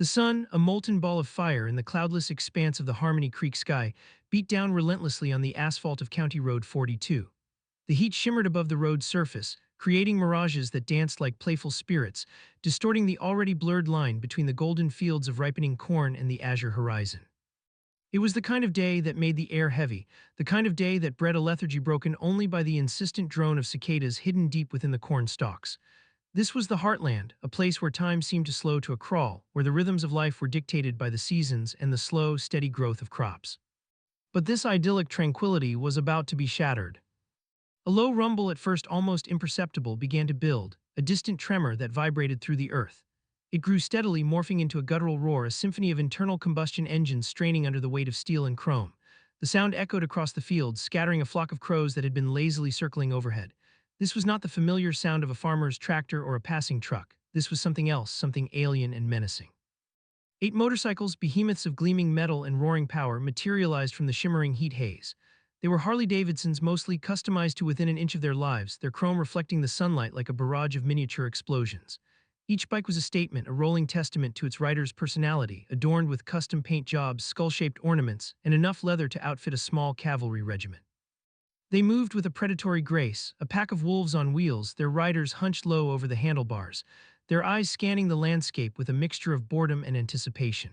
The sun, a molten ball of fire in the cloudless expanse of the Harmony Creek sky, beat down relentlessly on the asphalt of County Road 42. The heat shimmered above the road's surface, creating mirages that danced like playful spirits, distorting the already blurred line between the golden fields of ripening corn and the azure horizon. It was the kind of day that made the air heavy, the kind of day that bred a lethargy broken only by the insistent drone of cicadas hidden deep within the corn stalks. This was the heartland, a place where time seemed to slow to a crawl, where the rhythms of life were dictated by the seasons and the slow, steady growth of crops. But this idyllic tranquility was about to be shattered. A low rumble, at first almost imperceptible, began to build, a distant tremor that vibrated through the earth. It grew steadily, morphing into a guttural roar, a symphony of internal combustion engines straining under the weight of steel and chrome. The sound echoed across the fields, scattering a flock of crows that had been lazily circling overhead. This was not the familiar sound of a farmer's tractor or a passing truck. This was something else, something alien and menacing. 8 motorcycles, behemoths of gleaming metal and roaring power, materialized from the shimmering heat haze. They were Harley-Davidsons, mostly customized to within an inch of their lives, their chrome reflecting the sunlight like a barrage of miniature explosions. Each bike was a statement, a rolling testament to its rider's personality, adorned with custom paint jobs, skull-shaped ornaments, and enough leather to outfit a small cavalry regiment. They moved with a predatory grace, a pack of wolves on wheels, their riders hunched low over the handlebars, their eyes scanning the landscape with a mixture of boredom and anticipation.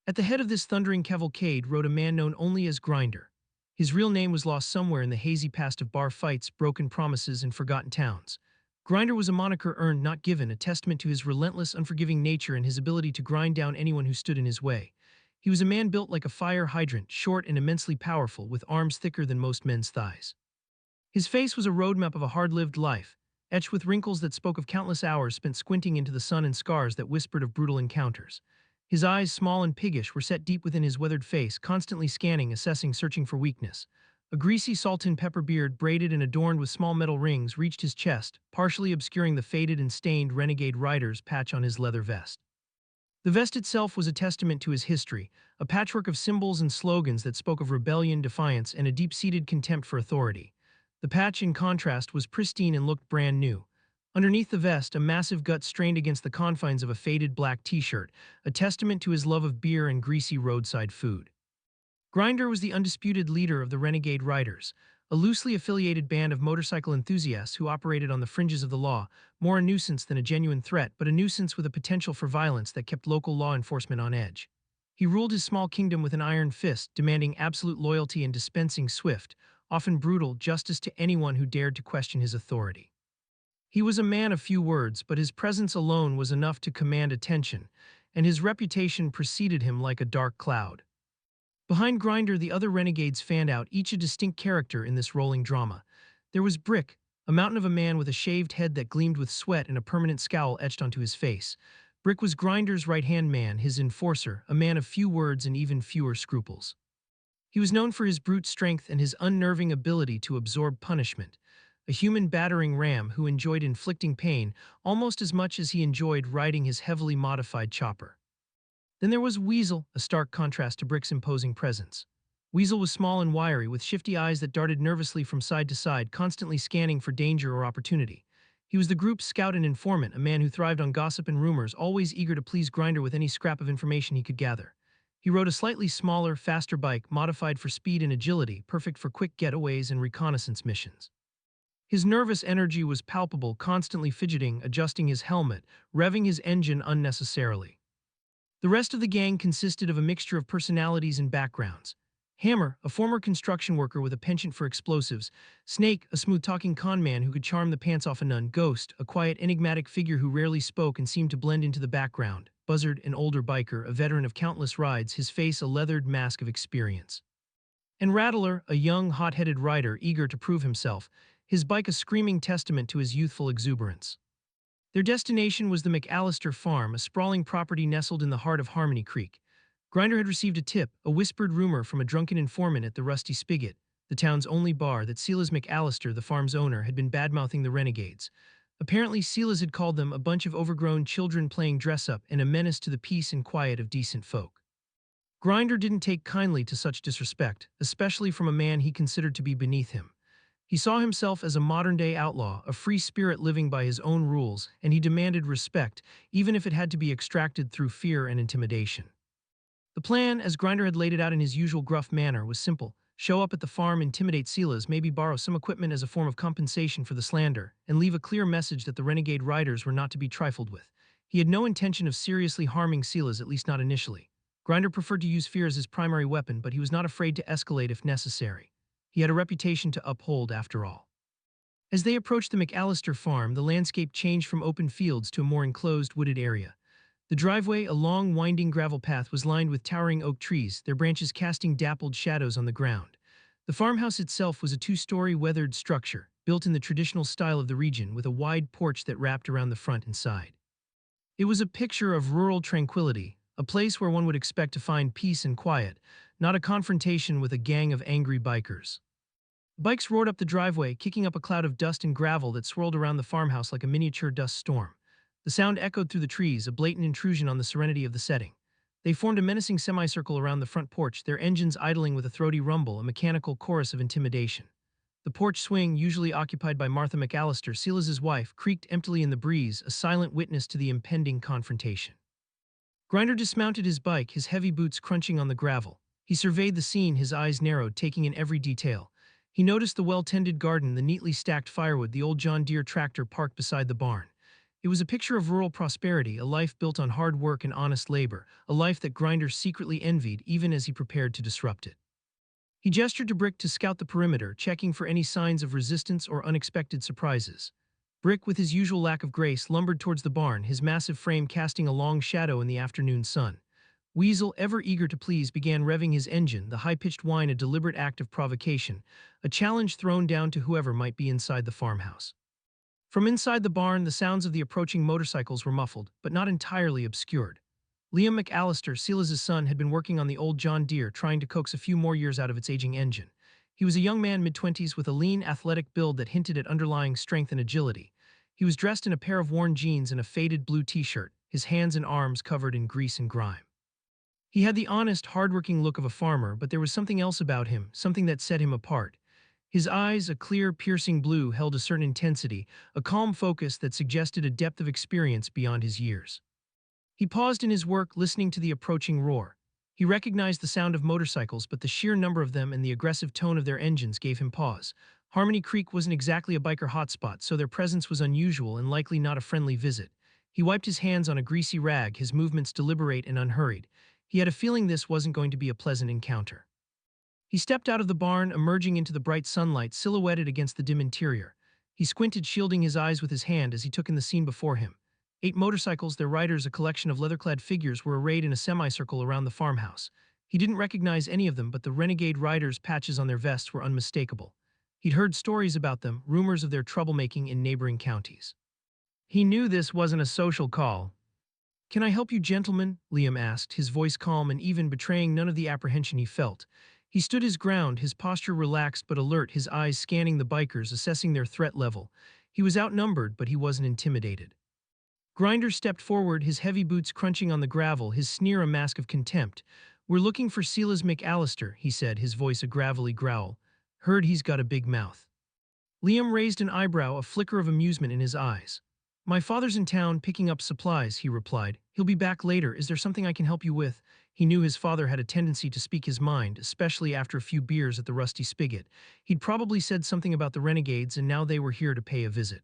At the head of this thundering cavalcade rode a man known only as Grinder. His real name was lost somewhere in the hazy past of bar fights, broken promises, and forgotten towns. Grinder was a moniker earned, not given, a testament to his relentless, unforgiving nature and his ability to grind down anyone who stood in his way. He was a man built like a fire hydrant, short and immensely powerful, with arms thicker than most men's thighs. His face was a roadmap of a hard-lived life, etched with wrinkles that spoke of countless hours spent squinting into the sun and scars that whispered of brutal encounters. His eyes, small and piggish, were set deep within his weathered face, constantly scanning, assessing, searching for weakness. A greasy salt and pepper beard, braided and adorned with small metal rings, reached his chest, partially obscuring the faded and stained Renegade Rider's patch on his leather vest. The vest itself was a testament to his history, a patchwork of symbols and slogans that spoke of rebellion, defiance, and a deep-seated contempt for authority. The patch, in contrast, was pristine and looked brand new. Underneath the vest, a massive gut strained against the confines of a faded black t-shirt, a testament to his love of beer and greasy roadside food. Grinder was the undisputed leader of the Renegade Riders, a loosely affiliated band of motorcycle enthusiasts who operated on the fringes of the law, more a nuisance than a genuine threat, but a nuisance with a potential for violence that kept local law enforcement on edge. He ruled his small kingdom with an iron fist, demanding absolute loyalty and dispensing swift, often brutal, justice to anyone who dared to question his authority. He was a man of few words, but his presence alone was enough to command attention, and his reputation preceded him like a dark cloud. Behind Grinder, the other renegades fanned out, each a distinct character in this rolling drama. There was Brick, a mountain of a man with a shaved head that gleamed with sweat and a permanent scowl etched onto his face. Brick was Grinder's right-hand man, his enforcer, a man of few words and even fewer scruples. He was known for his brute strength and his unnerving ability to absorb punishment, a human battering ram who enjoyed inflicting pain almost as much as he enjoyed riding his heavily modified chopper. Then there was Weasel, a stark contrast to Brick's imposing presence. Weasel was small and wiry, with shifty eyes that darted nervously from side to side, constantly scanning for danger or opportunity. He was the group's scout and informant, a man who thrived on gossip and rumors, always eager to please Grinder with any scrap of information he could gather. He rode a slightly smaller, faster bike, modified for speed and agility, perfect for quick getaways and reconnaissance missions. His nervous energy was palpable, constantly fidgeting, adjusting his helmet, revving his engine unnecessarily. The rest of the gang consisted of a mixture of personalities and backgrounds. Hammer, a former construction worker with a penchant for explosives. Snake, a smooth-talking con man who could charm the pants off a nun. Ghost, a quiet, enigmatic figure who rarely spoke and seemed to blend into the background. Buzzard, an older biker, a veteran of countless rides, his face a leathered mask of experience. And Rattler, a young, hot-headed rider eager to prove himself, his bike a screaming testament to his youthful exuberance. Their destination was the McAllister Farm, a sprawling property nestled in the heart of Harmony Creek. Grinder had received a tip, a whispered rumor from a drunken informant at the Rusty Spigot, the town's only bar, that Silas McAllister, the farm's owner, had been badmouthing the renegades. Apparently, Silas had called them a bunch of overgrown children playing dress-up and a menace to the peace and quiet of decent folk. Grinder didn't take kindly to such disrespect, especially from a man he considered to be beneath him. He saw himself as a modern-day outlaw, a free spirit living by his own rules, and he demanded respect, even if it had to be extracted through fear and intimidation. The plan, as Grinder had laid it out in his usual gruff manner, was simple. Show up at the farm, intimidate Silas, maybe borrow some equipment as a form of compensation for the slander, and leave a clear message that the renegade riders were not to be trifled with. He had no intention of seriously harming Silas, at least not initially. Grinder preferred to use fear as his primary weapon, but he was not afraid to escalate if necessary. He had a reputation to uphold, after all. As they approached the McAllister farm, the landscape changed from open fields to a more enclosed, wooded area. The driveway, a long, winding gravel path, was lined with towering oak trees, their branches casting dappled shadows on the ground. The farmhouse itself was a two-story weathered structure, built in the traditional style of the region, with a wide porch that wrapped around the front and side. It was a picture of rural tranquility, a place where one would expect to find peace and quiet, not a confrontation with a gang of angry bikers. Bikes roared up the driveway, kicking up a cloud of dust and gravel that swirled around the farmhouse like a miniature dust storm. The sound echoed through the trees, a blatant intrusion on the serenity of the setting. They formed a menacing semicircle around the front porch, their engines idling with a throaty rumble, a mechanical chorus of intimidation. The porch swing, usually occupied by Martha McAllister, Silas's wife, creaked emptily in the breeze, a silent witness to the impending confrontation. Grinder dismounted his bike, his heavy boots crunching on the gravel. He surveyed the scene, his eyes narrowed, taking in every detail. He noticed the well-tended garden, the neatly stacked firewood, the old John Deere tractor parked beside the barn. It was a picture of rural prosperity, a life built on hard work and honest labor, a life that Grinder secretly envied even as he prepared to disrupt it. He gestured to Brick to scout the perimeter, checking for any signs of resistance or unexpected surprises. Brick, with his usual lack of grace, lumbered towards the barn, his massive frame casting a long shadow in the afternoon sun. Weasel, ever eager to please, began revving his engine, the high-pitched whine a deliberate act of provocation, a challenge thrown down to whoever might be inside the farmhouse. From inside the barn, the sounds of the approaching motorcycles were muffled, but not entirely obscured. Liam McAllister, Silas's son, had been working on the old John Deere, trying to coax a few more years out of its aging engine. He was a young man mid-twenties with a lean, athletic build that hinted at underlying strength and agility. He was dressed in a pair of worn jeans and a faded blue t-shirt, his hands and arms covered in grease and grime. He had the honest, hard-working look of a farmer, but there was something else about him, something that set him apart. His eyes, a clear, piercing blue, held a certain intensity, a calm focus that suggested a depth of experience beyond his years. He paused in his work, listening to the approaching roar. He recognized the sound of motorcycles, but the sheer number of them and the aggressive tone of their engines gave him pause. Harmony Creek wasn't exactly a biker hotspot, so their presence was unusual and likely not a friendly visit. He wiped his hands on a greasy rag, his movements deliberate and unhurried. He had a feeling this wasn't going to be a pleasant encounter. He stepped out of the barn, emerging into the bright sunlight silhouetted against the dim interior. He squinted, shielding his eyes with his hand as he took in the scene before him. 8 motorcycles, their riders a collection of leather-clad figures, were arrayed in a semicircle around the farmhouse. He didn't recognize any of them, but the renegade riders' patches on their vests were unmistakable. He'd heard stories about them, rumors of their troublemaking in neighboring counties. He knew this wasn't a social call. "Can I help you, gentlemen?" Liam asked, his voice calm and even, betraying none of the apprehension he felt. He stood his ground, his posture relaxed but alert, his eyes scanning the bikers, assessing their threat level. He was outnumbered, but he wasn't intimidated. Grinder stepped forward, his heavy boots crunching on the gravel, his sneer a mask of contempt. "We're looking for Silas McAllister," he said, his voice a gravelly growl. "Heard he's got a big mouth." Liam raised an eyebrow, a flicker of amusement in his eyes. "My father's in town picking up supplies," he replied. "He'll be back later. Is there something I can help you with?" He knew his father had a tendency to speak his mind, especially after a few beers at the Rusty Spigot. He'd probably said something about the renegades, and now they were here to pay a visit.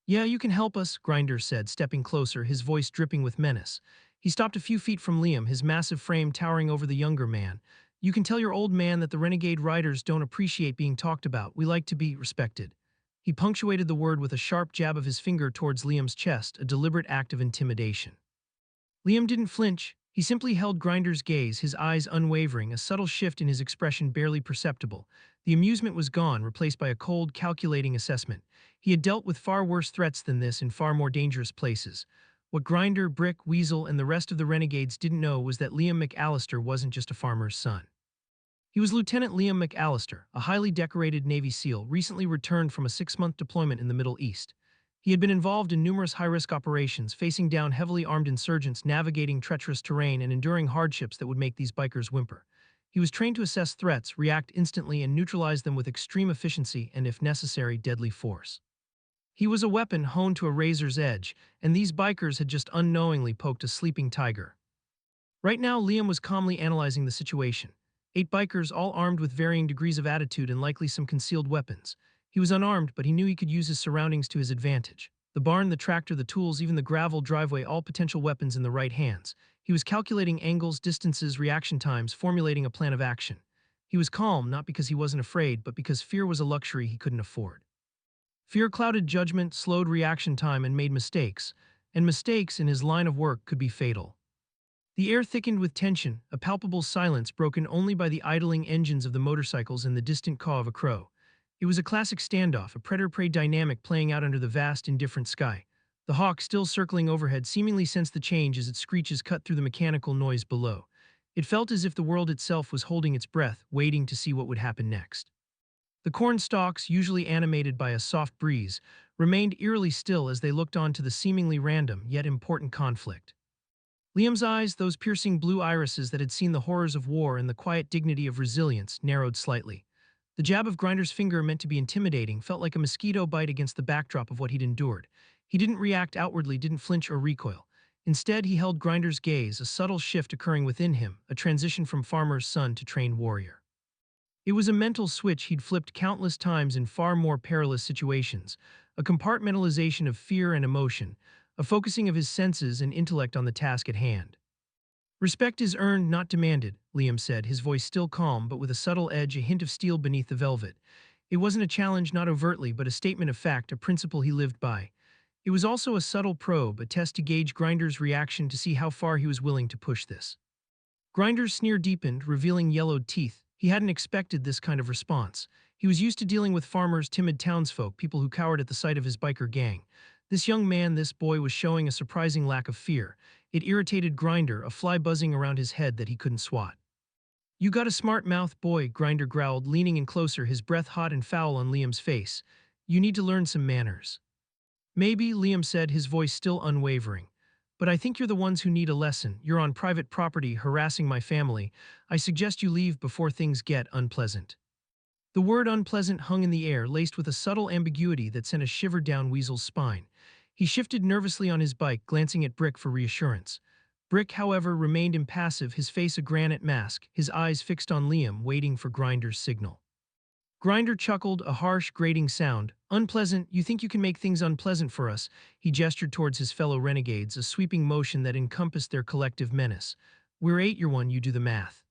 "Yeah, you can help us," Grinder said, stepping closer, his voice dripping with menace. He stopped a few feet from Liam, his massive frame towering over the younger man. "You can tell your old man that the renegade riders don't appreciate being talked about. We like to be respected." He punctuated the word with a sharp jab of his finger towards Liam's chest, a deliberate act of intimidation. Liam didn't flinch. He simply held Grinder's gaze, his eyes unwavering, a subtle shift in his expression barely perceptible. The amusement was gone, replaced by a cold, calculating assessment. He had dealt with far worse threats than this in far more dangerous places. What Grinder, Brick, Weasel, and the rest of the renegades didn't know was that Liam McAllister wasn't just a farmer's son. He was Lieutenant Liam McAllister, a highly decorated Navy SEAL recently returned from a 6-month deployment in the Middle East. He had been involved in numerous high-risk operations, facing down heavily armed insurgents, navigating treacherous terrain, and enduring hardships that would make these bikers whimper. He was trained to assess threats, react instantly, and neutralize them with extreme efficiency and, if necessary, deadly force. He was a weapon honed to a razor's edge, and these bikers had just unknowingly poked a sleeping tiger. Right now, Liam was calmly analyzing the situation. 8 bikers, all armed with varying degrees of attitude and likely some concealed weapons. He was unarmed, but he knew he could use his surroundings to his advantage. The barn, the tractor, the tools, even the gravel driveway, all potential weapons in the right hands. He was calculating angles, distances, reaction times, formulating a plan of action. He was calm, not because he wasn't afraid, but because fear was a luxury he couldn't afford. Fear clouded judgment, slowed reaction time, and made mistakes. And mistakes in his line of work could be fatal. The air thickened with tension, a palpable silence broken only by the idling engines of the motorcycles and the distant caw of a crow. It was a classic standoff, a predator-prey dynamic playing out under the vast, indifferent sky. The hawk, still circling overhead, seemingly sensed the change as its screeches cut through the mechanical noise below. It felt as if the world itself was holding its breath, waiting to see what would happen next. The corn stalks, usually animated by a soft breeze, remained eerily still as they looked on to the seemingly random yet important conflict. Liam's eyes, those piercing blue irises that had seen the horrors of war and the quiet dignity of resilience, narrowed slightly. The jab of Grinder's finger, meant to be intimidating, felt like a mosquito bite against the backdrop of what he'd endured. He didn't react outwardly, didn't flinch or recoil. Instead, he held Grinder's gaze, a subtle shift occurring within him, a transition from farmer's son to trained warrior. It was a mental switch he'd flipped countless times in far more perilous situations, a compartmentalization of fear and emotion, a focusing of his senses and intellect on the task at hand. Respect is earned, not demanded, Liam said, his voice still calm but with a subtle edge, a hint of steel beneath the velvet. It wasn't a challenge, not overtly, but a statement of fact, a principle he lived by. It was also a subtle probe, a test to gauge Grinder's reaction, to see how far he was willing to push this. Grinder's sneer deepened, revealing yellowed teeth. He hadn't expected this kind of response. He was used to dealing with farmers, timid townsfolk, people who cowered at the sight of his biker gang. This young man, this boy, was showing a surprising lack of fear. It irritated Grinder, a fly buzzing around his head that he couldn't swat. "You got a smart mouth, boy," Grinder growled, leaning in closer, his breath hot and foul on Liam's face. "You need to learn some manners." "Maybe," Liam said, his voice still unwavering. "But I think you're the ones who need a lesson. You're on private property, harassing my family. I suggest you leave before things get unpleasant." The word unpleasant hung in the air, laced with a subtle ambiguity that sent a shiver down Weasel's spine. He shifted nervously on his bike, glancing at Brick for reassurance. Brick, however, remained impassive, his face a granite mask, his eyes fixed on Liam, waiting for Grinder's signal. Grinder chuckled, a harsh, grating sound. "Unpleasant? You think you can make things unpleasant for us?" He gestured towards his fellow renegades, a sweeping motion that encompassed their collective menace. "We're 8, you're 1, you do the math."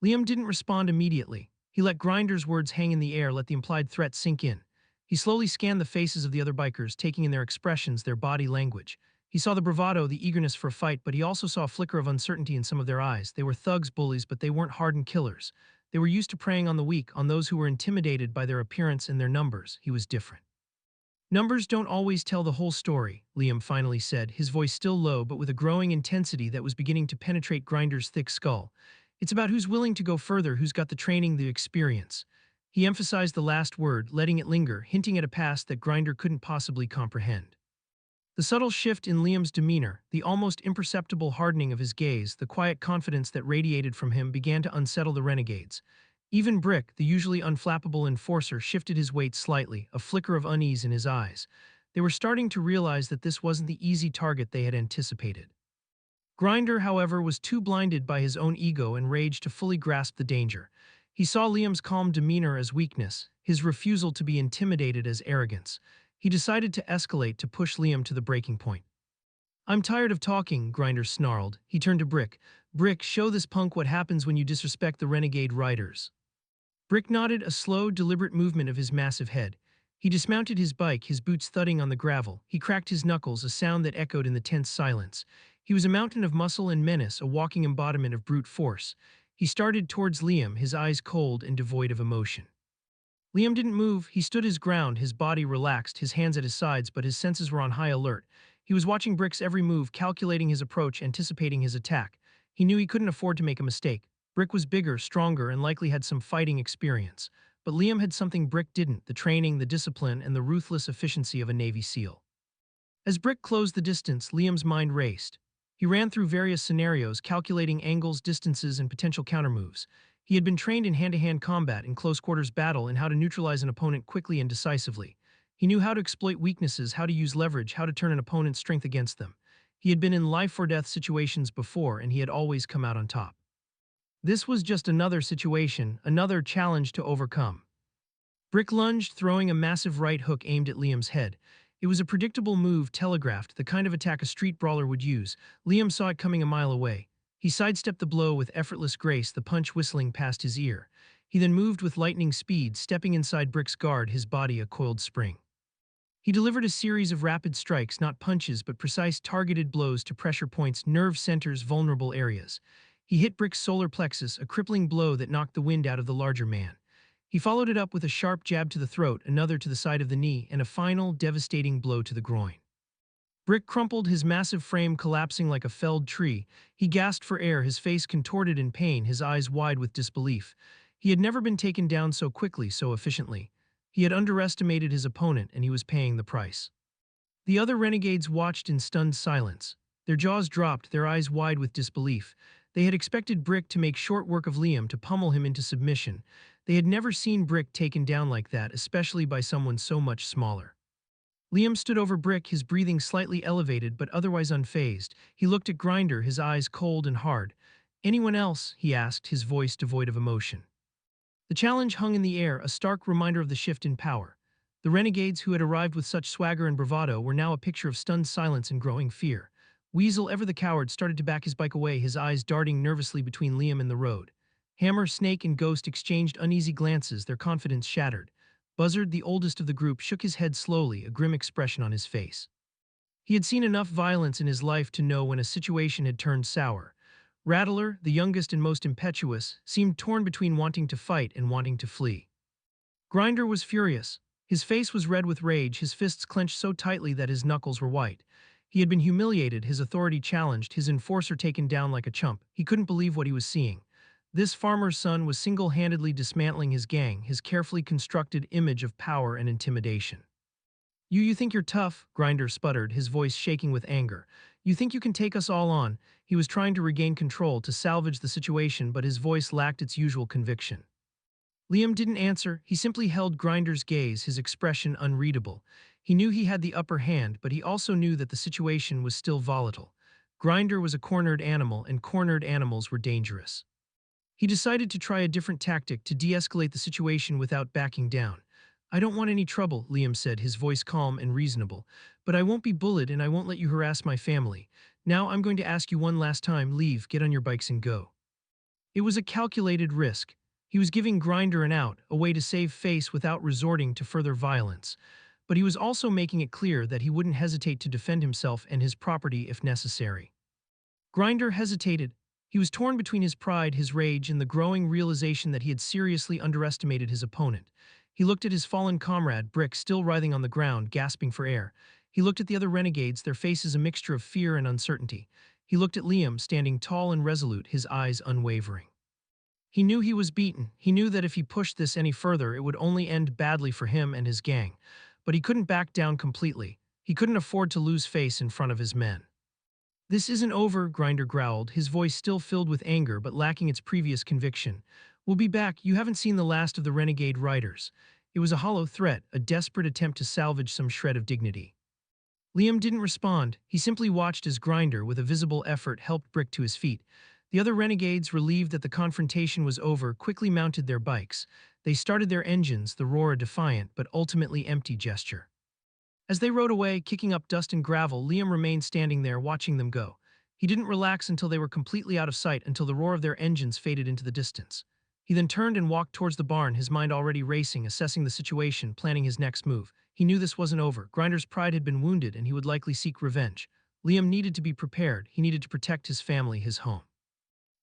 Liam didn't respond immediately. He let Grinder's words hang in the air, let the implied threat sink in. He slowly scanned the faces of the other bikers, taking in their expressions, their body language. He saw the bravado, the eagerness for a fight, but he also saw a flicker of uncertainty in some of their eyes. They were thugs, bullies, but they weren't hardened killers. They were used to preying on the weak, on those who were intimidated by their appearance and their numbers. He was different. "Numbers don't always tell the whole story," Liam finally said, his voice still low but with a growing intensity that was beginning to penetrate Grinder's thick skull. "It's about who's willing to go further, who's got the training, the experience." He emphasized the last word, letting it linger, hinting at a past that Grinder couldn't possibly comprehend. The subtle shift in Liam's demeanor, the almost imperceptible hardening of his gaze, the quiet confidence that radiated from him began to unsettle the renegades. Even Brick, the usually unflappable enforcer, shifted his weight slightly, a flicker of unease in his eyes. They were starting to realize that this wasn't the easy target they had anticipated. Grinder, however, was too blinded by his own ego and rage to fully grasp the danger. He saw Liam's calm demeanor as weakness, his refusal to be intimidated as arrogance. He decided to escalate, to push Liam to the breaking point. "I'm tired of talking," Grinder snarled. He turned to Brick. "Brick, show this punk what happens when you disrespect the renegade riders." Brick nodded, a slow, deliberate movement of his massive head. He dismounted his bike, his boots thudding on the gravel. He cracked his knuckles, a sound that echoed in the tense silence. He was a mountain of muscle and menace, a walking embodiment of brute force. He started towards Liam, his eyes cold and devoid of emotion. Liam didn't move. He stood his ground, his body relaxed, his hands at his sides, but his senses were on high alert. He was watching Brick's every move, calculating his approach, anticipating his attack. He knew he couldn't afford to make a mistake. Brick was bigger, stronger, and likely had some fighting experience. But Liam had something Brick didn't: the training, the discipline, and the ruthless efficiency of a Navy SEAL. As Brick closed the distance, Liam's mind raced. He ran through various scenarios, calculating angles, distances, and potential countermoves. He had been trained in hand-to-hand combat and close-quarters battle and how to neutralize an opponent quickly and decisively. He knew how to exploit weaknesses, how to use leverage, how to turn an opponent's strength against them. He had been in life-or-death situations before, and he had always come out on top. This was just another situation, another challenge to overcome. Brick lunged, throwing a massive right hook aimed at Liam's head. It was a predictable move, telegraphed, the kind of attack a street brawler would use. Liam saw it coming a mile away. He sidestepped the blow with effortless grace, the punch whistling past his ear. He then moved with lightning speed, stepping inside Brick's guard, his body a coiled spring. He delivered a series of rapid strikes, not punches, but precise targeted blows to pressure points, nerve centers, vulnerable areas. He hit Brick's solar plexus, a crippling blow that knocked the wind out of the larger man. He followed it up with a sharp jab to the throat, another to the side of the knee, and a final, devastating blow to the groin. Brick crumpled, his massive frame collapsing like a felled tree. He gasped for air, his face contorted in pain, his eyes wide with disbelief. He had never been taken down so quickly, so efficiently. He had underestimated his opponent, and he was paying the price. The other renegades watched in stunned silence. Their jaws dropped, their eyes wide with disbelief. They had expected Brick to make short work of Liam, to pummel him into submission. They had never seen Brick taken down like that, especially by someone so much smaller. Liam stood over Brick, his breathing slightly elevated but otherwise unfazed. He looked at Grinder, his eyes cold and hard. "Anyone else?" he asked, his voice devoid of emotion. The challenge hung in the air, a stark reminder of the shift in power. The renegades who had arrived with such swagger and bravado were now a picture of stunned silence and growing fear. Weasel, ever the coward, started to back his bike away, his eyes darting nervously between Liam and the road. Hammer, Snake, and Ghost exchanged uneasy glances, their confidence shattered. Buzzard, the oldest of the group, shook his head slowly, a grim expression on his face. He had seen enough violence in his life to know when a situation had turned sour. Rattler, the youngest and most impetuous, seemed torn between wanting to fight and wanting to flee. Grinder was furious. His face was red with rage, his fists clenched so tightly that his knuckles were white. He had been humiliated, his authority challenged, his enforcer taken down like a chump. He couldn't believe what he was seeing. This farmer's son was single-handedly dismantling his gang, his carefully constructed image of power and intimidation. You think you're tough," Grinder sputtered, his voice shaking with anger. "You think you can take us all on?" He was trying to regain control, to salvage the situation, but his voice lacked its usual conviction. Liam didn't answer, he simply held Grinder's gaze, his expression unreadable. He knew he had the upper hand, but he also knew that the situation was still volatile. Grinder was a cornered animal, and cornered animals were dangerous. He decided to try a different tactic to de-escalate the situation without backing down. "I don't want any trouble," Liam said, his voice calm and reasonable. "But I won't be bullied and I won't let you harass my family. Now I'm going to ask you one last time, leave, get on your bikes and go." It was a calculated risk. He was giving Grinder an out, a way to save face without resorting to further violence. But he was also making it clear that he wouldn't hesitate to defend himself and his property if necessary. Grinder hesitated. He was torn between his pride, his rage, and the growing realization that he had seriously underestimated his opponent. He looked at his fallen comrade, Brick, still writhing on the ground, gasping for air. He looked at the other renegades, their faces a mixture of fear and uncertainty. He looked at Liam, standing tall and resolute, his eyes unwavering. He knew he was beaten. He knew that if he pushed this any further, it would only end badly for him and his gang. But he couldn't back down completely. He couldn't afford to lose face in front of his men. "This isn't over," Grinder growled, his voice still filled with anger but lacking its previous conviction. "We'll be back. You haven't seen the last of the renegade riders." It was a hollow threat, a desperate attempt to salvage some shred of dignity. Liam didn't respond. He simply watched as Grinder, with a visible effort, helped Brick to his feet. The other renegades, relieved that the confrontation was over, quickly mounted their bikes. They started their engines, the roar a defiant but ultimately empty gesture. As they rode away, kicking up dust and gravel, Liam remained standing there, watching them go. He didn't relax until they were completely out of sight, until the roar of their engines faded into the distance. He then turned and walked towards the barn, his mind already racing, assessing the situation, planning his next move. He knew this wasn't over. Grinder's pride had been wounded, and he would likely seek revenge. Liam needed to be prepared. He needed to protect his family, his home.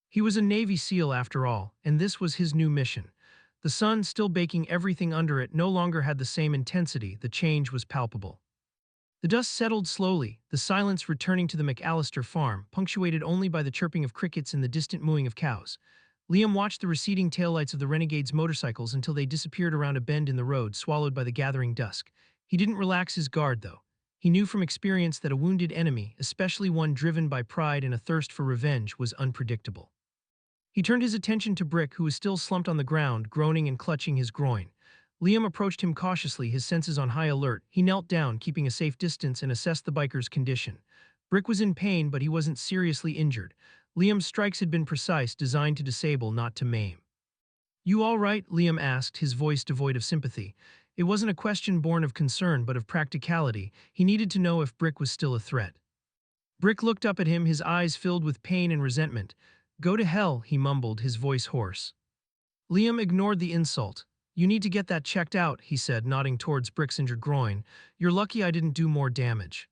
He was a Navy SEAL after all, and this was his new mission. The sun, still baking everything under it, no longer had the same intensity. The change was palpable. The dust settled slowly, the silence returning to the McAllister farm, punctuated only by the chirping of crickets and the distant mooing of cows. Liam watched the receding taillights of the renegades' motorcycles until they disappeared around a bend in the road, swallowed by the gathering dusk. He didn't relax his guard, though. He knew from experience that a wounded enemy, especially one driven by pride and a thirst for revenge, was unpredictable. He turned his attention to Brick, who was still slumped on the ground, groaning and clutching his groin. Liam approached him cautiously, his senses on high alert. He knelt down, keeping a safe distance, and assessed the biker's condition. Brick was in pain, but he wasn't seriously injured. Liam's strikes had been precise, designed to disable, not to maim. "You all right?" Liam asked, his voice devoid of sympathy. It wasn't a question born of concern, but of practicality. He needed to know if Brick was still a threat. Brick looked up at him, his eyes filled with pain and resentment. "Go to hell," he mumbled, his voice hoarse. Liam ignored the insult. "You need to get that checked out," he said, nodding towards Brick's injured groin. "You're lucky I didn't do more damage."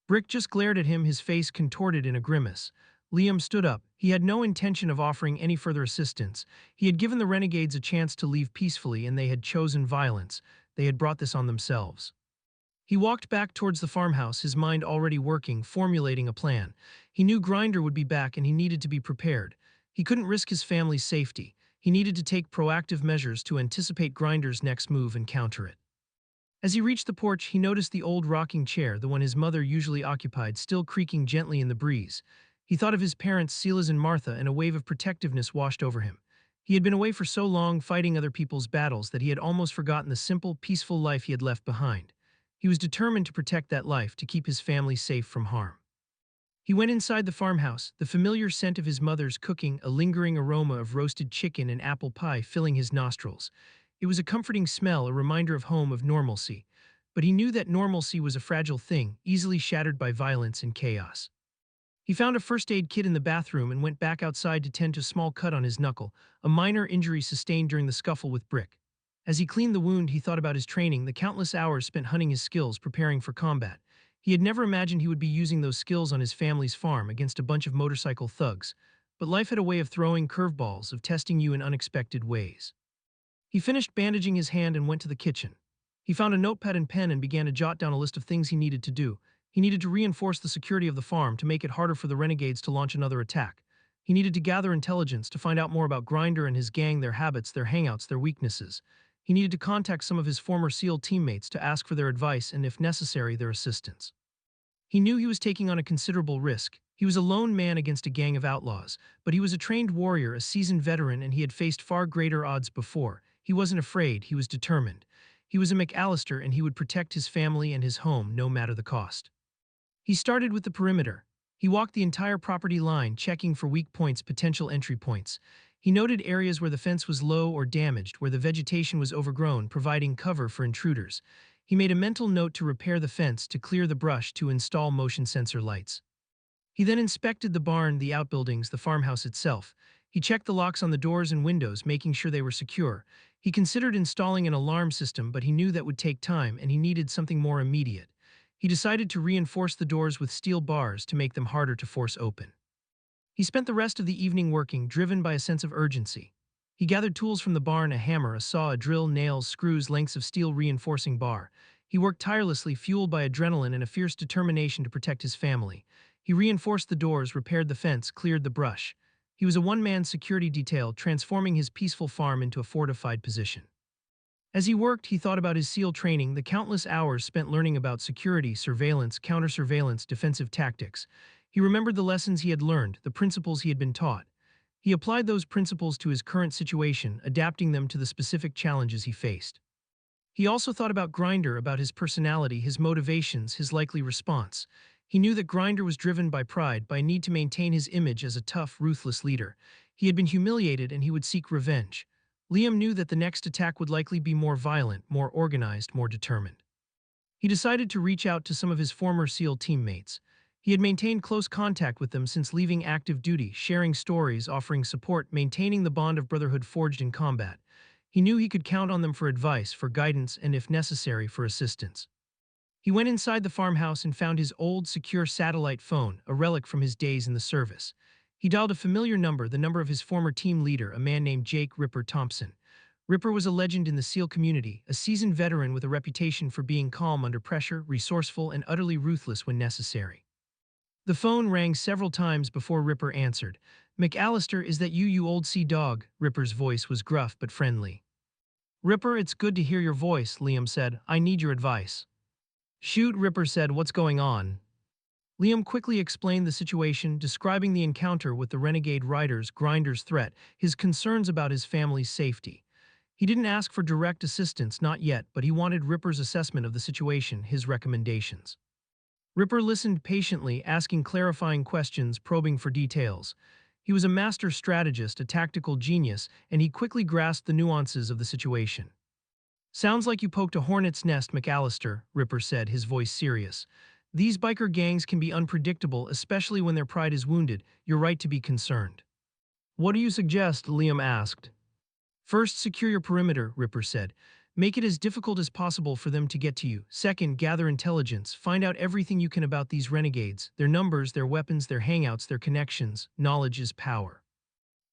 Brick just glared at him, his face contorted in a grimace. Liam stood up. He had no intention of offering any further assistance. He had given the renegades a chance to leave peacefully, and they had chosen violence. They had brought this on themselves. He walked back towards the farmhouse, his mind already working, formulating a plan. He knew Grinder would be back, and he needed to be prepared. He couldn't risk his family's safety. He needed to take proactive measures to anticipate Grinder's next move and counter it. As he reached the porch, he noticed the old rocking chair, the one his mother usually occupied, still creaking gently in the breeze. He thought of his parents, Silas and Martha, and a wave of protectiveness washed over him. He had been away for so long, fighting other people's battles, that he had almost forgotten the simple, peaceful life he had left behind. He was determined to protect that life, to keep his family safe from harm. He went inside the farmhouse, the familiar scent of his mother's cooking, a lingering aroma of roasted chicken and apple pie filling his nostrils. It was a comforting smell, a reminder of home, of normalcy. But he knew that normalcy was a fragile thing, easily shattered by violence and chaos. He found a first aid kit in the bathroom and went back outside to tend to a small cut on his knuckle, a minor injury sustained during the scuffle with Brick. As he cleaned the wound, he thought about his training, the countless hours spent honing his skills, preparing for combat. He had never imagined he would be using those skills on his family's farm against a bunch of motorcycle thugs. But life had a way of throwing curveballs, of testing you in unexpected ways. He finished bandaging his hand and went to the kitchen. He found a notepad and pen and began to jot down a list of things he needed to do. He needed to reinforce the security of the farm, to make it harder for the renegades to launch another attack. He needed to gather intelligence, to find out more about Grinder and his gang, their habits, their hangouts, their weaknesses. He needed to contact some of his former SEAL teammates to ask for their advice and, if necessary, their assistance. He knew he was taking on a considerable risk. He was a lone man against a gang of outlaws, but he was a trained warrior, a seasoned veteran, and he had faced far greater odds before. He wasn't afraid, he was determined. He was a McAllister, and he would protect his family and his home, no matter the cost. He started with the perimeter. He walked the entire property line, checking for weak points, potential entry points. He noted areas where the fence was low or damaged, where the vegetation was overgrown, providing cover for intruders. He made a mental note to repair the fence, to clear the brush, to install motion sensor lights. He then inspected the barn, the outbuildings, the farmhouse itself. He checked the locks on the doors and windows, making sure they were secure. He considered installing an alarm system, but he knew that would take time, and he needed something more immediate. He decided to reinforce the doors with steel bars to make them harder to force open. He spent the rest of the evening working, driven by a sense of urgency. He gathered tools from the barn, a hammer, a saw, a drill, nails, screws, lengths of steel reinforcing bar. He worked tirelessly, fueled by adrenaline and a fierce determination to protect his family. He reinforced the doors, repaired the fence, cleared the brush. He was a one-man security detail, transforming his peaceful farm into a fortified position. As he worked, he thought about his SEAL training, the countless hours spent learning about security, surveillance, counter-surveillance, defensive tactics. He remembered the lessons he had learned, the principles he had been taught. He applied those principles to his current situation, adapting them to the specific challenges he faced. He also thought about Grinder, about his personality, his motivations, his likely response. He knew that Grinder was driven by pride, by a need to maintain his image as a tough, ruthless leader. He had been humiliated, and he would seek revenge. Liam knew that the next attack would likely be more violent, more organized, more determined. He decided to reach out to some of his former SEAL teammates. He had maintained close contact with them since leaving active duty, sharing stories, offering support, maintaining the bond of brotherhood forged in combat. He knew he could count on them for advice, for guidance, and if necessary, for assistance. He went inside the farmhouse and found his old, secure satellite phone, a relic from his days in the service. He dialed a familiar number, the number of his former team leader, a man named Jake "Ripper" Thompson. Ripper was a legend in the SEAL community, a seasoned veteran with a reputation for being calm under pressure, resourceful, and utterly ruthless when necessary. The phone rang several times before Ripper answered. "McAllister, is that you, you old sea dog?" Ripper's voice was gruff but friendly. "Ripper, it's good to hear your voice," Liam said. "I need your advice." "Shoot," Ripper said. "What's going on?" Liam quickly explained the situation, describing the encounter with the renegade riders, Grinder's threat, his concerns about his family's safety. He didn't ask for direct assistance, not yet, but he wanted Ripper's assessment of the situation, his recommendations. Ripper listened patiently, asking clarifying questions, probing for details. He was a master strategist, a tactical genius, and he quickly grasped the nuances of the situation. Sounds like you poked a hornet's nest, McAllister, Ripper said, his voice serious. These biker gangs can be unpredictable, especially when their pride is wounded. You're right to be concerned. What do you suggest? Liam asked. First, secure your perimeter, Ripper said. Make it as difficult as possible for them to get to you. Second, gather intelligence. Find out everything you can about these renegades, their numbers, their weapons, their hangouts, their connections. Knowledge is power.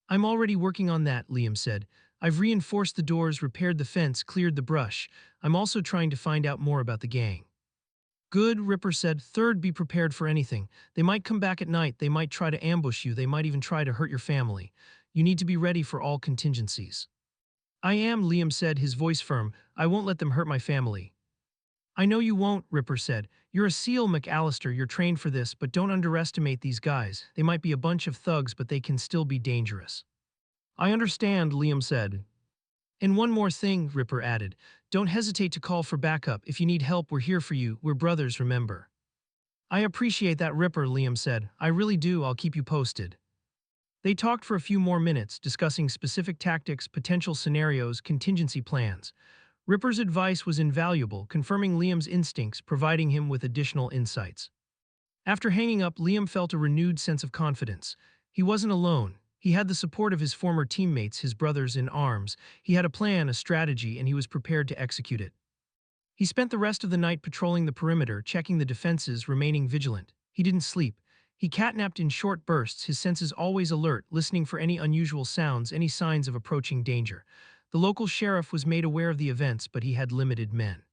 I'm already working on that, Liam said. I've reinforced the doors, repaired the fence, cleared the brush. I'm also trying to find out more about the gang. Good, Ripper said. Third, be prepared for anything. They might come back at night, they might try to ambush you, they might even try to hurt your family. You need to be ready for all contingencies. I am, Liam said, his voice firm. I won't let them hurt my family. I know you won't, Ripper said. You're a SEAL, McAllister, you're trained for this, but don't underestimate these guys. They might be a bunch of thugs, but they can still be dangerous. I understand, Liam said. And one more thing, Ripper added. Don't hesitate to call for backup. If you need help, we're here for you. We're brothers, remember. I appreciate that, Ripper, Liam said. I really do. I'll keep you posted. They talked for a few more minutes, discussing specific tactics, potential scenarios, contingency plans. Ripper's advice was invaluable, confirming Liam's instincts, providing him with additional insights. After hanging up, Liam felt a renewed sense of confidence. He wasn't alone. He had the support of his former teammates, his brothers in arms. He had a plan, a strategy, and he was prepared to execute it. He spent the rest of the night patrolling the perimeter, checking the defenses, remaining vigilant. He didn't sleep. He catnapped in short bursts, his senses always alert, listening for any unusual sounds, any signs of approaching danger. The local sheriff was made aware of the events, but he had limited men.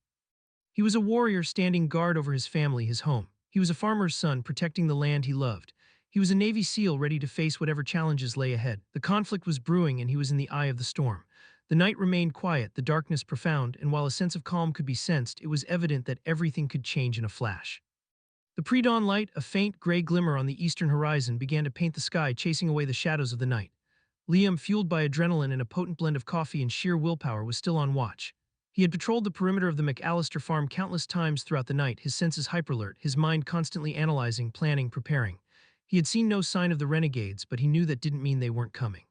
He was a warrior standing guard over his family, his home. He was a farmer's son, protecting the land he loved. He was a Navy SEAL ready to face whatever challenges lay ahead. The conflict was brewing, and he was in the eye of the storm. The night remained quiet, the darkness profound, and while a sense of calm could be sensed, it was evident that everything could change in a flash. The pre-dawn light, a faint gray glimmer on the eastern horizon, began to paint the sky, chasing away the shadows of the night. Liam, fueled by adrenaline and a potent blend of coffee and sheer willpower, was still on watch. He had patrolled the perimeter of the McAllister farm countless times throughout the night, his senses hyperalert, his mind constantly analyzing, planning, preparing. He had seen no sign of the renegades, but he knew that didn't mean they weren't coming.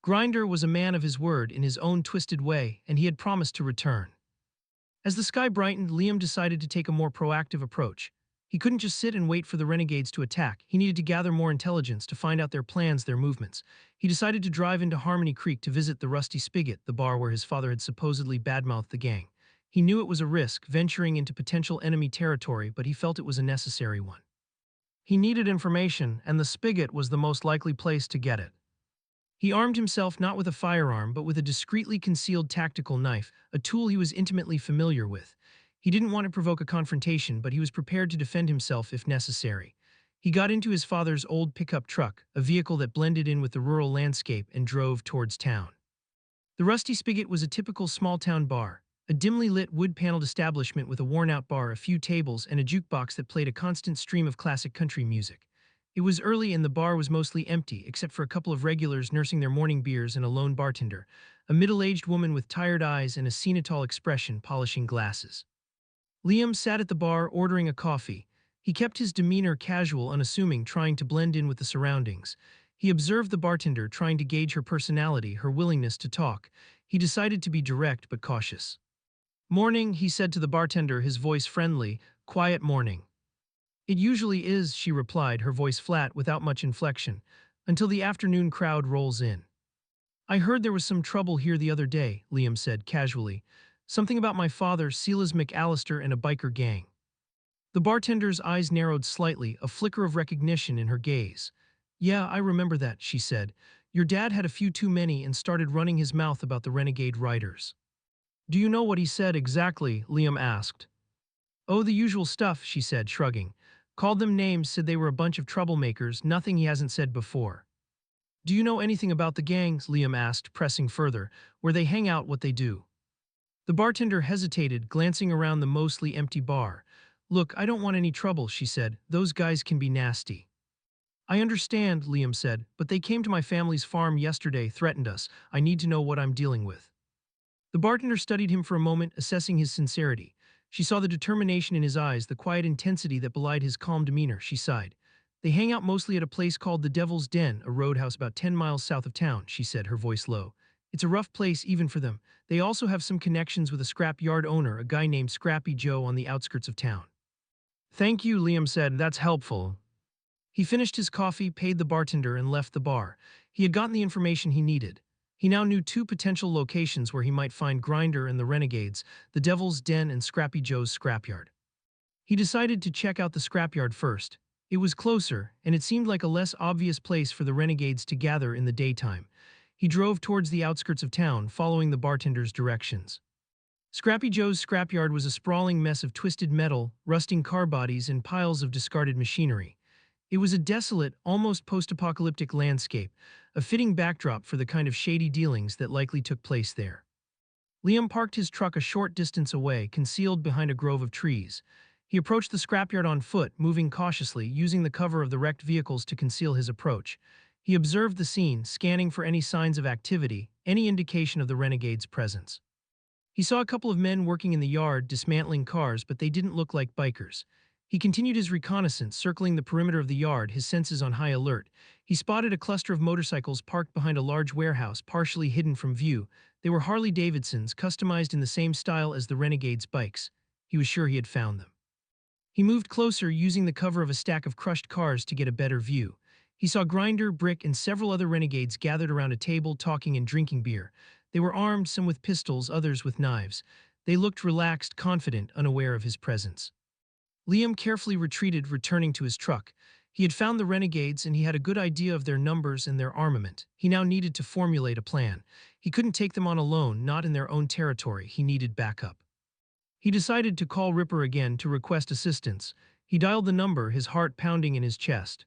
Grinder was a man of his word in his own twisted way, and he had promised to return. As the sky brightened, Liam decided to take a more proactive approach. He couldn't just sit and wait for the renegades to attack. He needed to gather more intelligence to find out their plans, their movements. He decided to drive into Harmony Creek to visit the Rusty Spigot, the bar where his father had supposedly badmouthed the gang. He knew it was a risk, venturing into potential enemy territory, but he felt it was a necessary one. He needed information, and the Spigot was the most likely place to get it. He armed himself not with a firearm, but with a discreetly concealed tactical knife, a tool he was intimately familiar with. He didn't want to provoke a confrontation, but he was prepared to defend himself if necessary. He got into his father's old pickup truck, a vehicle that blended in with the rural landscape, and drove towards town. The Rusty Spigot was a typical small-town bar, a dimly lit wood-paneled establishment with a worn-out bar, a few tables, and a jukebox that played a constant stream of classic country music. It was early and the bar was mostly empty, except for a couple of regulars nursing their morning beers and a lone bartender, a middle-aged woman with tired eyes and a senile expression polishing glasses. Liam sat at the bar ordering a coffee. He kept his demeanor casual, unassuming, trying to blend in with the surroundings. He observed the bartender, trying to gauge her personality, her willingness to talk. He decided to be direct but cautious. "Morning," he said to the bartender, his voice friendly. "Quiet morning." "It usually is," she replied, her voice flat, without much inflection, "until the afternoon crowd rolls in." "I heard there was some trouble here the other day," Liam said casually. "Something about my father, Silas McAllister, and a biker gang." The bartender's eyes narrowed slightly, a flicker of recognition in her gaze. "Yeah, I remember that," she said. "Your dad had a few too many and started running his mouth about the renegade riders." "Do you know what he said exactly?" Liam asked. "Oh, the usual stuff," she said, shrugging. "Called them names, said they were a bunch of troublemakers, nothing he hasn't said before." "Do you know anything about the gangs?" Liam asked, pressing further. "Where they hang out, what they do?" The bartender hesitated, glancing around the mostly empty bar. Look, I don't want any trouble, she said. Those guys can be nasty. I understand, Liam said, but they came to my family's farm yesterday, threatened us. I need to know what I'm dealing with. The bartender studied him for a moment, assessing his sincerity. She saw the determination in his eyes, the quiet intensity that belied his calm demeanor. She sighed. They hang out mostly at a place called the Devil's Den, a roadhouse about 10 miles south of town, she said, her voice low. It's a rough place even for them. They also have some connections with a scrap yard owner, a guy named Scrappy Joe on the outskirts of town. Thank you, Liam said. That's helpful. He finished his coffee, paid the bartender, and left the bar. He had gotten the information he needed. He now knew two potential locations where he might find Grinder and the Renegades, the Devil's Den and Scrappy Joe's scrapyard. He decided to check out the scrapyard first. It was closer, and it seemed like a less obvious place for the Renegades to gather in the daytime. He drove towards the outskirts of town, following the bartender's directions. Scrappy Joe's scrapyard was a sprawling mess of twisted metal, rusting car bodies, and piles of discarded machinery. It was a desolate, almost post-apocalyptic landscape, a fitting backdrop for the kind of shady dealings that likely took place there. Liam parked his truck a short distance away, concealed behind a grove of trees. He approached the scrapyard on foot, moving cautiously, using the cover of the wrecked vehicles to conceal his approach. He observed the scene, scanning for any signs of activity, any indication of the Renegade's presence. He saw a couple of men working in the yard, dismantling cars, but they didn't look like bikers. He continued his reconnaissance, circling the perimeter of the yard, his senses on high alert. He spotted a cluster of motorcycles parked behind a large warehouse, partially hidden from view. They were Harley-Davidsons, customized in the same style as the Renegade's bikes. He was sure he had found them. He moved closer, using the cover of a stack of crushed cars to get a better view. He saw Grinder, Brick, and several other Renegades gathered around a table, talking and drinking beer. They were armed, some with pistols, others with knives. They looked relaxed, confident, unaware of his presence. Liam carefully retreated, returning to his truck. He had found the Renegades, and he had a good idea of their numbers and their armament. He now needed to formulate a plan. He couldn't take them on alone, not in their own territory. He needed backup. He decided to call Ripper again to request assistance. He dialed the number, his heart pounding in his chest.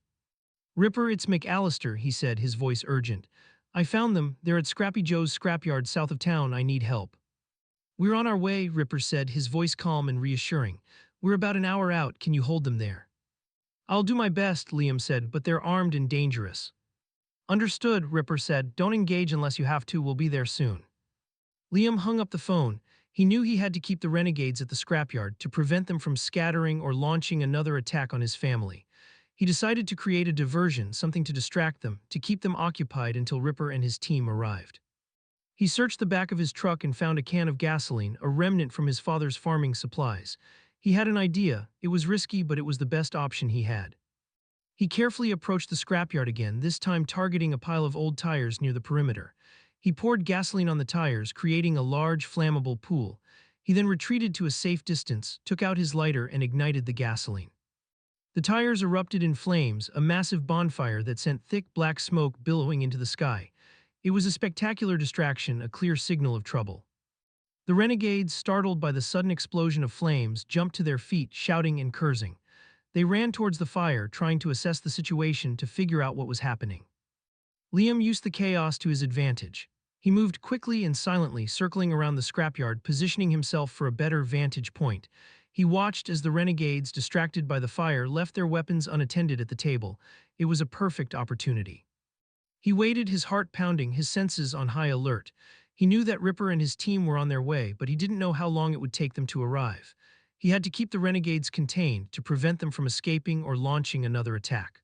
"Ripper, it's McAllister," he said, his voice urgent. "I found them. They're at Scrappy Joe's scrapyard south of town. I need help." "We're on our way," Ripper said, his voice calm and reassuring. "We're about an hour out. Can you hold them there?" "I'll do my best," Liam said, "but they're armed and dangerous." "Understood," Ripper said. "Don't engage unless you have to. We'll be there soon." Liam hung up the phone. He knew he had to keep the Renegades at the scrapyard to prevent them from scattering or launching another attack on his family. He decided to create a diversion, something to distract them, to keep them occupied until Ripper and his team arrived. He searched the back of his truck and found a can of gasoline, a remnant from his father's farming supplies. He had an idea. It was risky, but it was the best option he had. He carefully approached the scrapyard again, this time targeting a pile of old tires near the perimeter. He poured gasoline on the tires, creating a large, flammable pool. He then retreated to a safe distance, took out his lighter, and ignited the gasoline. The tires erupted in flames, a massive bonfire that sent thick black smoke billowing into the sky. It was a spectacular distraction, a clear signal of trouble. The Renegades, startled by the sudden explosion of flames, jumped to their feet, shouting and cursing. They ran towards the fire, trying to assess the situation to figure out what was happening. Liam used the chaos to his advantage. He moved quickly and silently, circling around the scrapyard, positioning himself for a better vantage point. He watched as the Renegades, distracted by the fire, left their weapons unattended at the table. It was a perfect opportunity. He waited, his heart pounding, his senses on high alert. He knew that Ripper and his team were on their way, but he didn't know how long it would take them to arrive. He had to keep the Renegades contained to prevent them from escaping or launching another attack.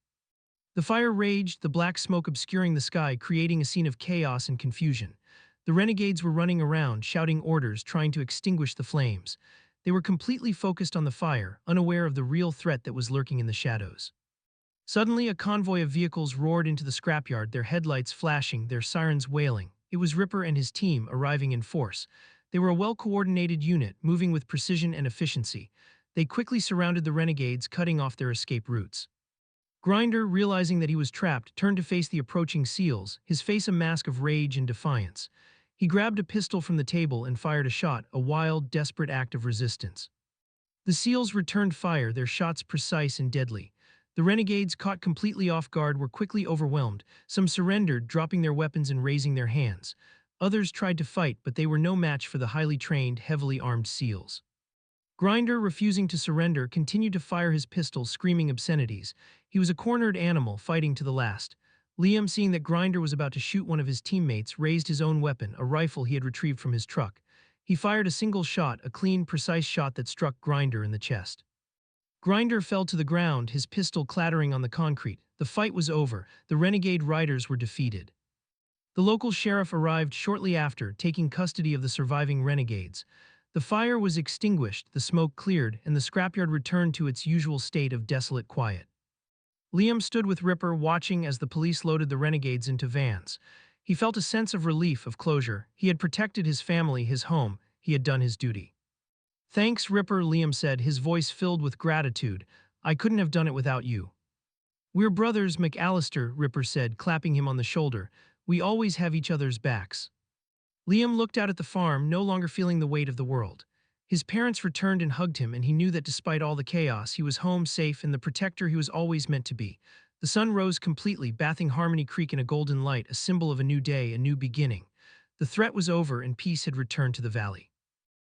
The fire raged, the black smoke obscuring the sky, creating a scene of chaos and confusion. The Renegades were running around, shouting orders, trying to extinguish the flames. They were completely focused on the fire, unaware of the real threat that was lurking in the shadows. Suddenly, a convoy of vehicles roared into the scrapyard, their headlights flashing, their sirens wailing. It was Ripper and his team arriving in force. They were a well-coordinated unit, moving with precision and efficiency. They quickly surrounded the Renegades, cutting off their escape routes. Grinder, realizing that he was trapped, turned to face the approaching SEALs, his face a mask of rage and defiance. He grabbed a pistol from the table and fired a shot, a wild, desperate act of resistance. The SEALs returned fire, their shots precise and deadly. The Renegades, caught completely off guard, were quickly overwhelmed. Some surrendered, dropping their weapons and raising their hands. Others tried to fight, but they were no match for the highly trained, heavily armed SEALs. Grinder, refusing to surrender, continued to fire his pistol, screaming obscenities. He was a cornered animal, fighting to the last. Liam, seeing that Grinder was about to shoot one of his teammates, raised his own weapon, a rifle he had retrieved from his truck. He fired a single shot, a clean, precise shot that struck Grinder in the chest. Grinder fell to the ground, his pistol clattering on the concrete. The fight was over. The renegade riders were defeated. The local sheriff arrived shortly after, taking custody of the surviving renegades. The fire was extinguished, the smoke cleared, and the scrapyard returned to its usual state of desolate quiet. Liam stood with Ripper, watching as the police loaded the renegades into vans. He felt a sense of relief, of closure. He had protected his family, his home. He had done his duty. "Thanks, Ripper," Liam said, his voice filled with gratitude. "I couldn't have done it without you." "We're brothers, McAllister," Ripper said, clapping him on the shoulder. "We always have each other's backs." Liam looked out at the farm, no longer feeling the weight of the world. His parents returned and hugged him, and he knew that despite all the chaos, he was home, safe, and the protector he was always meant to be. The sun rose completely, bathing Harmony Creek in a golden light, a symbol of a new day, a new beginning. The threat was over, and peace had returned to the valley.